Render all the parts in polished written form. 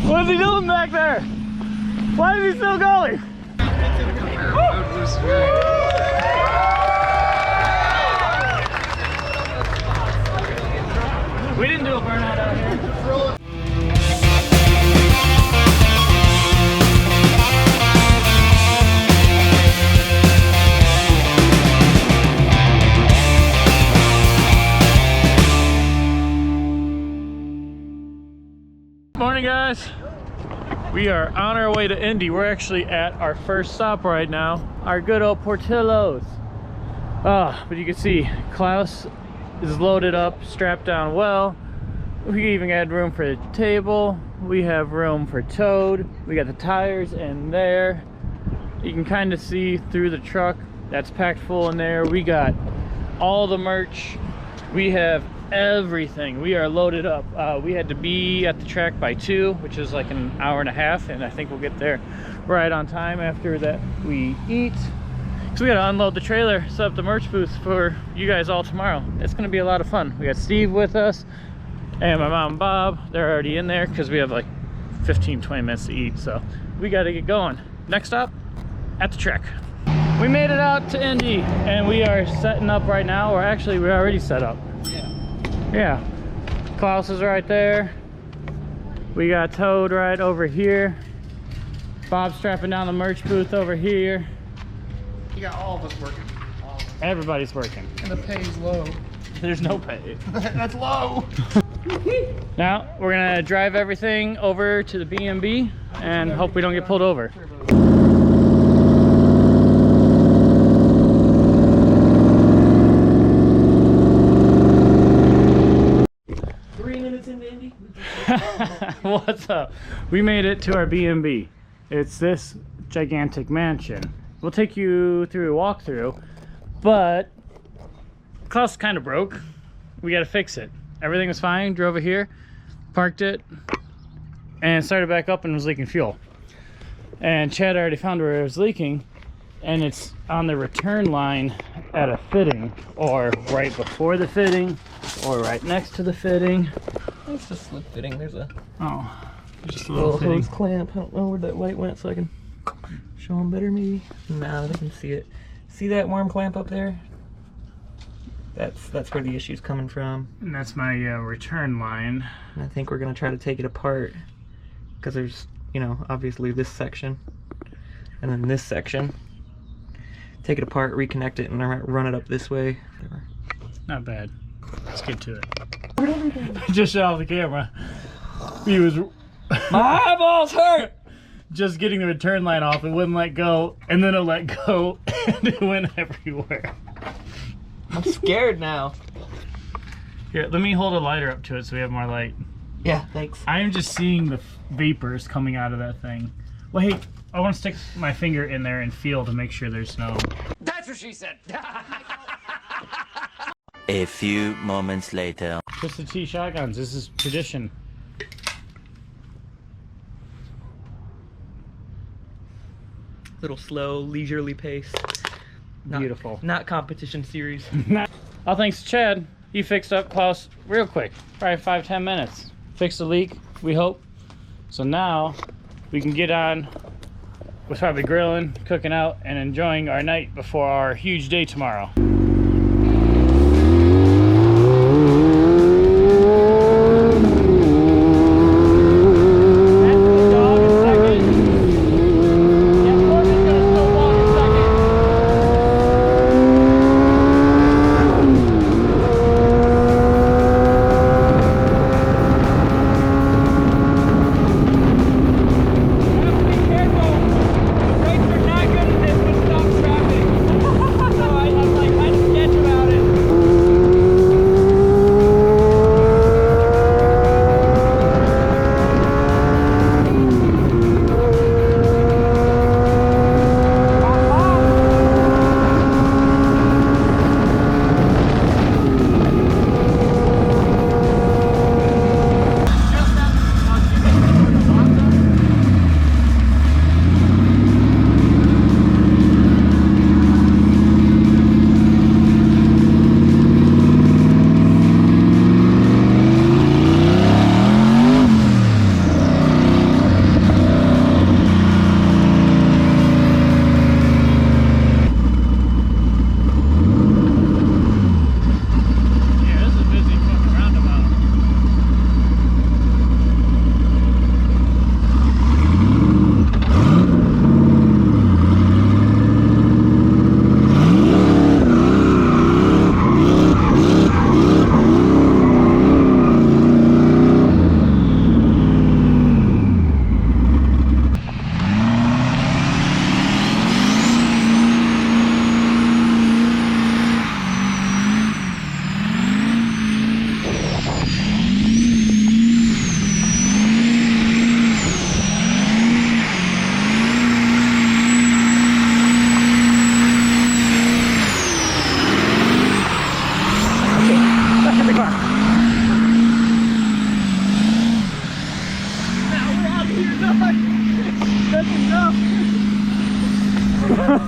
What's he doing back there? Why is he still going? We didn't do a burnout out here. Morning, guys. We are on our way to Indy. We're actually at our first stop right now, our good old Portillo's. But you can see Klaus is loaded up, strapped down well. We even had room for a table. We have room for Tode. We got the tires in there. You can kind of see through the truck. That's packed full in there. We got all the merch. We have everything. We are loaded up. We had to be at the track by 2, which is like an hour and a half, and I think we'll get there right on time after that we eat. So we gotta unload the trailer, set up the merch booth for you guys all tomorrow. It's gonna be a lot of fun. We got Steve with us and my mom and Bob. They're already in there because we have like 15-20 minutes to eat, so we gotta get going. Next stop, at the track. We made it out to Indy and we are setting up right now, or actually we're already set up. Yeah, Klaus is right there. We got Tode right over here. Bob's strapping down the merch booth over here. You got all of us working. All of us. Everybody's working. And the pay's low. There's no pay. That's low. Now we're gonna drive everything over to the B&B and hope we don't get pulled over. 3 minutes into Indy. What's up? We made it to our B&B. It's this gigantic mansion. We'll take you through a walkthrough, but Klaus kind of broke. We got to fix it. Everything was fine. Drove it here, parked it, and started back up and was leaking fuel. And Chad already found where it was leaking, and it's on the return line at a fitting, or right before the fitting, or right next to the fitting. It's a slip fitting. There's a Just a little hose clamp. I don't know where that light went, so I can show them better maybe. Now they can see it. See that worm clamp up there? That's where the issue's coming from. And that's my return line. And I think we're gonna try to take it apart because there's, you know, obviously this section and then this section. Take it apart, reconnect it, and run it up this way. Not bad. Let's get to it. Just shut off the camera. He was. My eyeballs hurt. Just getting the return line off, it wouldn't let go, and then it let go, and it went everywhere. I'm scared now. Here, let me hold a lighter up to it so we have more light. Yeah, thanks. I am just seeing the vapors coming out of that thing. Well, hey, I want to stick my finger in there and feel to make sure there's no... That's what she said. A few moments later. Twisted Tea shotguns, this is tradition. Little slow, leisurely pace. Beautiful. Not competition series. All thanks to Chad. He fixed up Klaus real quick. Probably 5-10 minutes. Fixed the leak, we hope. So now we can get on with probably grilling, cooking out, and enjoying our night before our huge day tomorrow.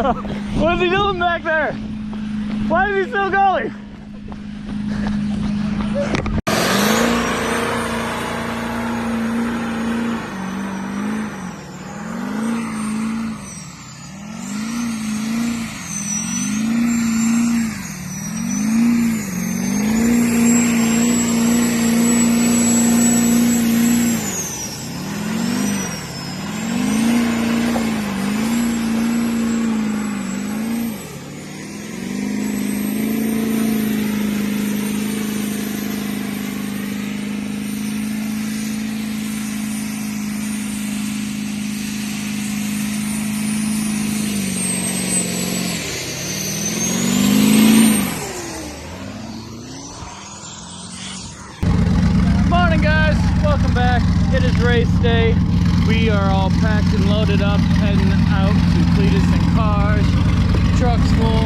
What is he doing back there? Why is he still going? Welcome back. It is race day. We are all packed and loaded up, heading out to Cleetus and cars. Truck's full.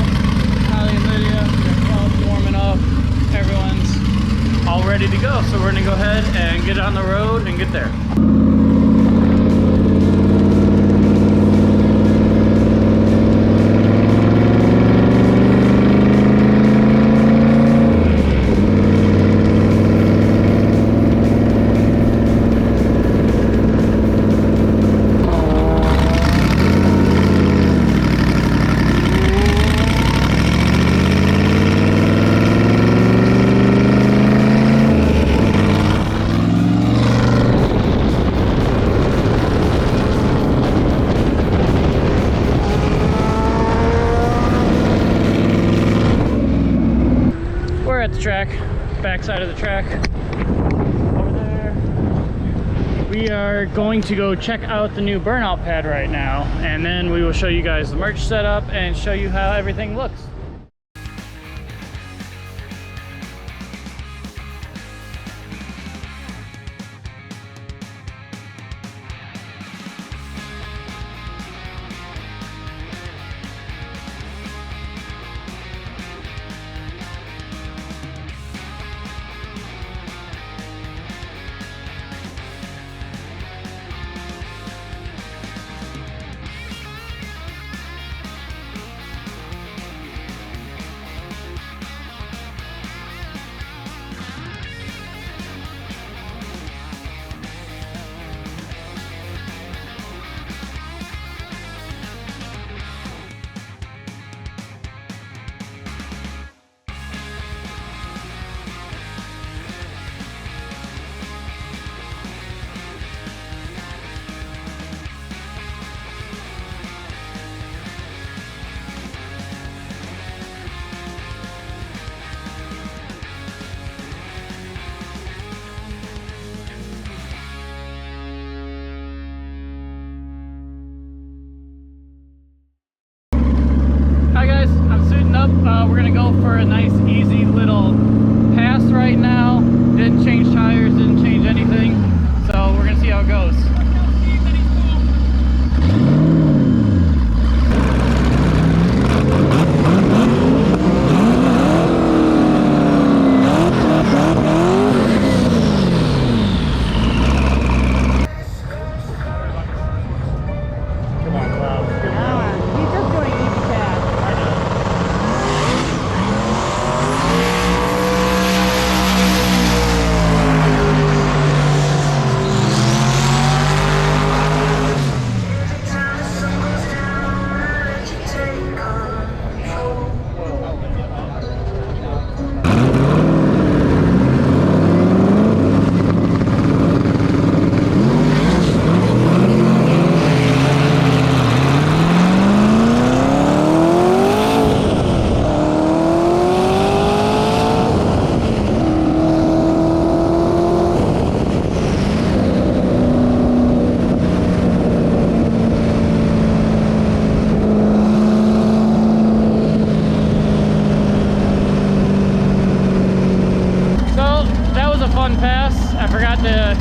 Kylie and Lydia, they're all warming up. Everyone's all ready to go. So we're gonna go ahead and get on the road and get there. At the track, backside of the track over there. We are going to go check out the new burnout pad right now, and then we will show you guys the merch setup and show you how everything looks. We're gonna go for a nice easy little pass right now. Didn't change tires, didn't change anything, so we're gonna see how it goes.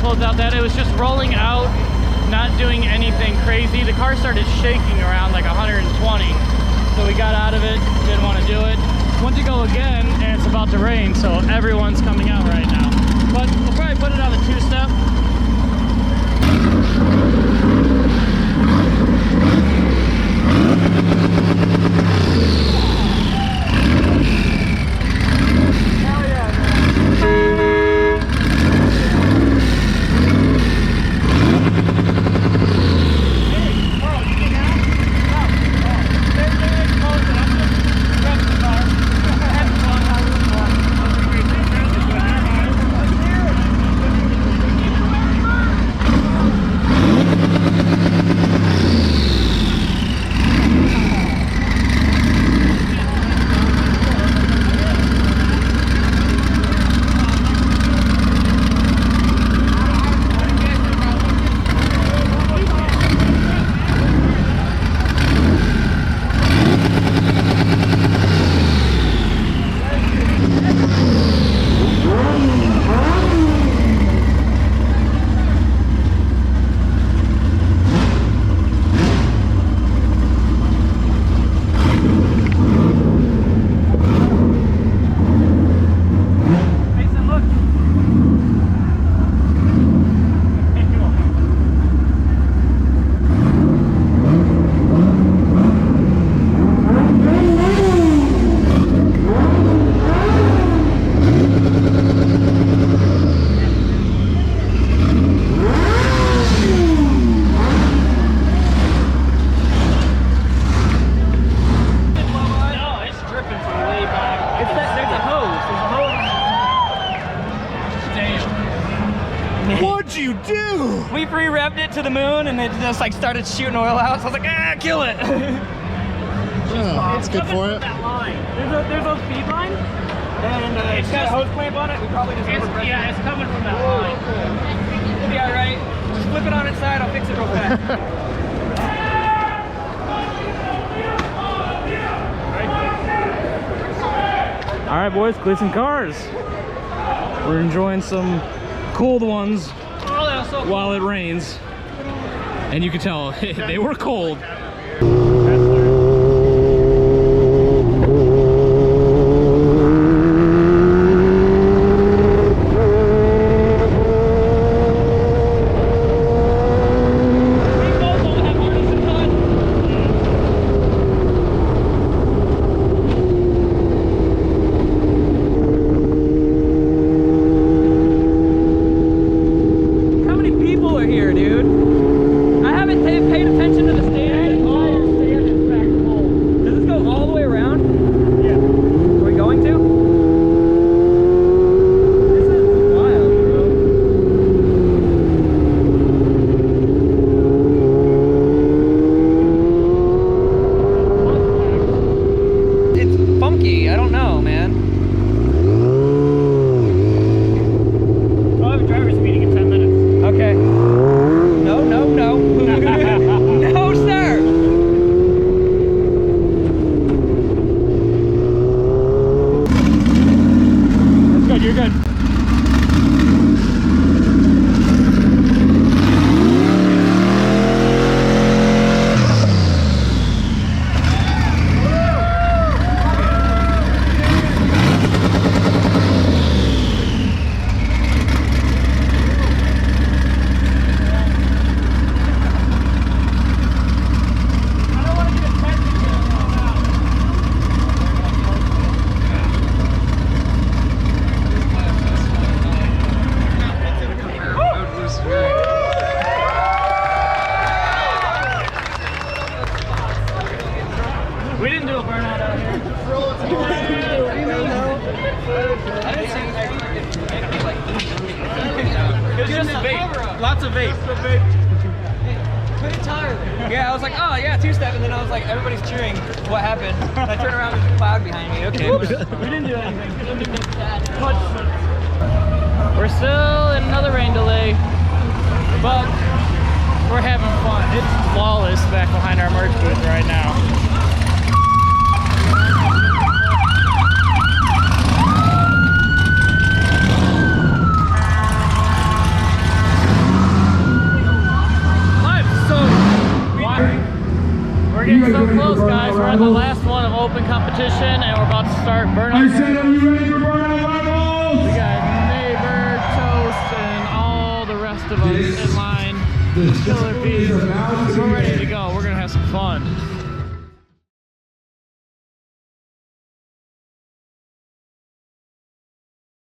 Close out that it was just rolling out, not doing anything crazy. The car started shaking around like 120, so we got out of it, didn't want to do it. Went to go again, and it's about to rain, so everyone's coming out right now. But we'll probably put it on the two-step. What'd you do? We pre-revved it to the moon and it just like started shooting oil out. So I was like, ah, kill it. That's good for it. There's a speed line, and it's got a hose clamp on it. We probably just overpressed it. It's coming from that line. It'll be all right. Just flip it on its side. I'll fix it real fast. All right, boys, Cleetus cars. We're enjoying some cold ones while it rains, and you can tell they were cold. We didn't do a burnout out here. It was just a vape. Lots of vape. Yeah, I was like, oh yeah, two-step, and then I was like, everybody's cheering. What happened? And I turned around, there's a cloud behind me. Okay, we didn't do anything. We're still in another rain delay, but we're having fun. It's flawless back behind our merch booth right now. We're getting so close, guys. We're at the last one of open competition, and we're about to start burnout. I said, are you ready for burnout rivals? We got Neighbor, Toast, and all the rest of us in line. Killer bees. We're ready to go. We're gonna have some fun.